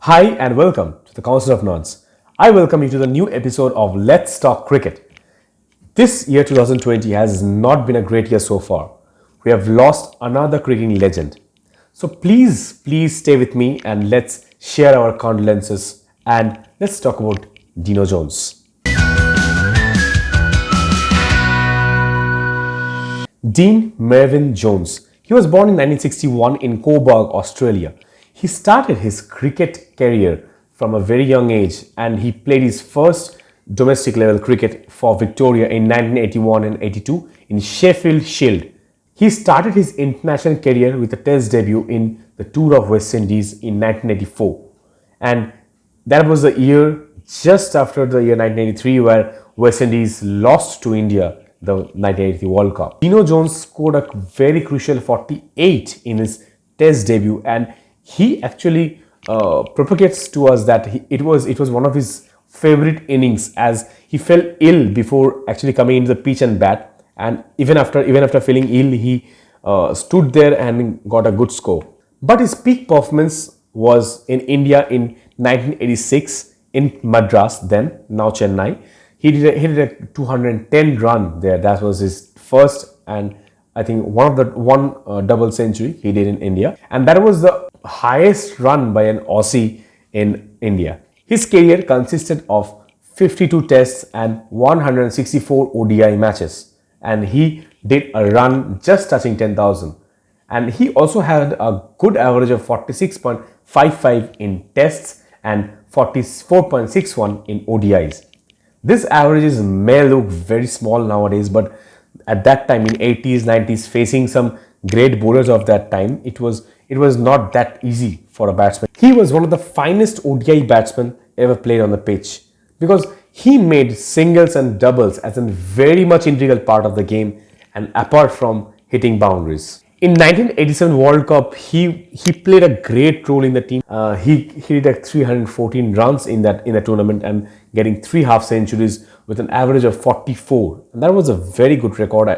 Hi and welcome to the Council of Nods. I welcome you to the new episode of Let's Talk Cricket. This year 2020 has not been a great year so far. We have lost another cricketing legend. So please stay with me and let's share our condolences and let's talk about Dino Jones. Dean Mervyn Jones. He was born in 1961 in Coburg, Australia. He started his cricket career from a very young age and he played his first domestic level cricket for Victoria in 1981 and 82 in Sheffield Shield. He started his international career with a test debut in the Tour of West Indies in 1984. And that was the year just after the year 1983 where West Indies lost to India the 1980 World Cup. Dino Jones scored a very crucial 48 in his test debut and he actually propagates to us that it was one of his favorite innings as he fell ill before actually coming into the pitch and bat, and even after feeling ill he stood there and got a good score. But his peak performance was in India in 1986 in Madras, then now Chennai. He did a 210 run there. That was his first and I think one double century he did in India, and that was the highest run by an Aussie in India. His career consisted of 52 tests and 164 ODI matches, and he did a run just touching 10,000. And he also had a good average of 46.55 in tests and 44.61 in ODIs. This averages may look very small nowadays, but at that time in 80s, 90s, facing some great bowlers of that time, it was not that easy for a batsman. He was one of the finest ODI batsmen ever played on the pitch because he made singles and doubles as a very much integral part of the game and apart from hitting boundaries. In 1987 World Cup, he played a great role in the team. He did 314 runs in the tournament and getting 3 half centuries with an average of 44. And that was a very good record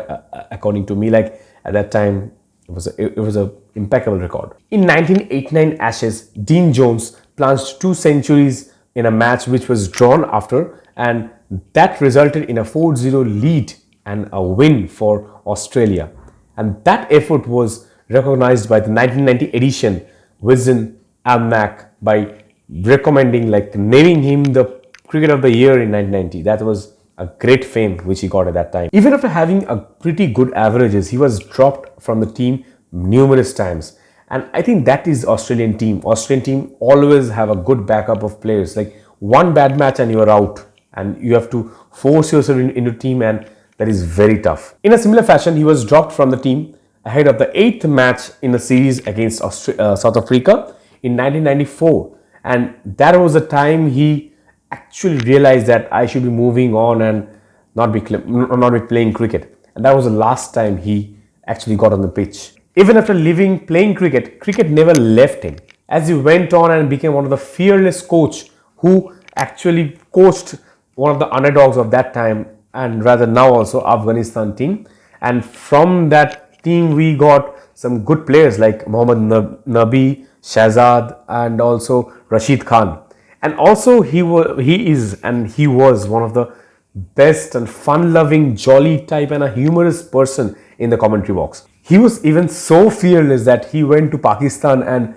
according to me. Like at that time, it was a impeccable record. In 1989 Ashes, Dean Jones plunged 2 centuries in a match which was drawn after, and that resulted in a 4-0 lead and a win for Australia. And that effort was recognized by the 1990 edition Wisden Almanac by recommending, like naming him the Cricket of the Year in 1990. That was a great fame which he got at that time. Even after having a pretty good averages, he was dropped from the team numerous times. And I think that is Australian team. Australian team always have a good backup of players. Like one bad match and you are out, and you have to force yourself into team, and that is very tough. In a similar fashion, he was dropped from the team ahead of the 8th match in the series against South Africa in 1994. And that was the time he actually realized that I should be moving on and not be playing cricket. And that was the last time he actually got on the pitch. Even after leaving playing cricket, cricket never left him, as he went on and became one of the fearless coach who actually coached one of the underdogs of that time, and rather now also Afghanistan team. And from that team we got some good players like Mohammad Nabi, Shahzad and also Rashid Khan. And also he was one of the best and fun-loving, jolly type and a humorous person in the commentary box. He was even so fearless that he went to Pakistan and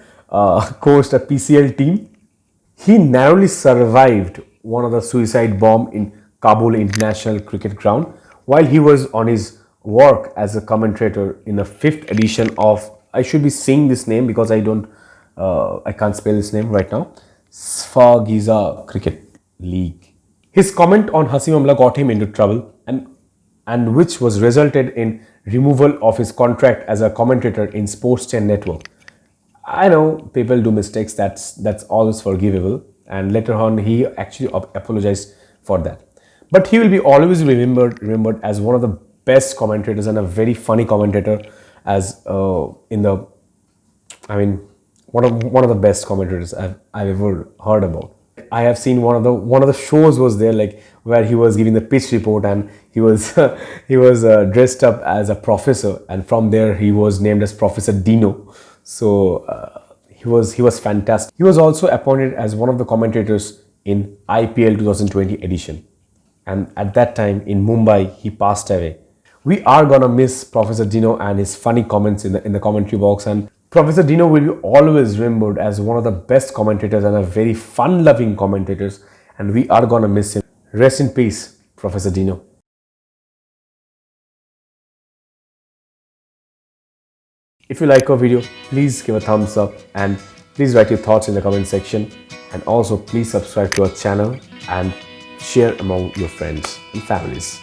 coached a PCL team. He narrowly survived one of the suicide bomb in Kabul International Cricket Ground while he was on his work as a commentator in the 5th edition of, I should be saying this name because I can't spell this name right now, Sfagiza Cricket League. His comment on Hasim Amla got him into trouble and which was resulted in removal of his contract as a commentator in Sports 10 Network. I know people do mistakes, that's always forgivable, and later on he actually apologized for that. But he will be always remembered as one of the best commentators and a very funny commentator, as one of the best commentators I've ever heard about. I have seen one of the shows was there, like where he was giving the pitch report and he was dressed up as a professor, and from there he was named as Professor Dino. So He was fantastic. He was also appointed as one of the commentators in IPL 2020 edition. And at that time in Mumbai, he passed away. We are gonna miss Professor Dino and his funny comments in the commentary box. And Professor Dino will be always remembered as one of the best commentators and a very fun-loving commentators. And we are gonna miss him. Rest in peace, Professor Dino. If you like our video, please give a thumbs up and please write your thoughts in the comment section. And also please subscribe to our channel and share among your friends and families.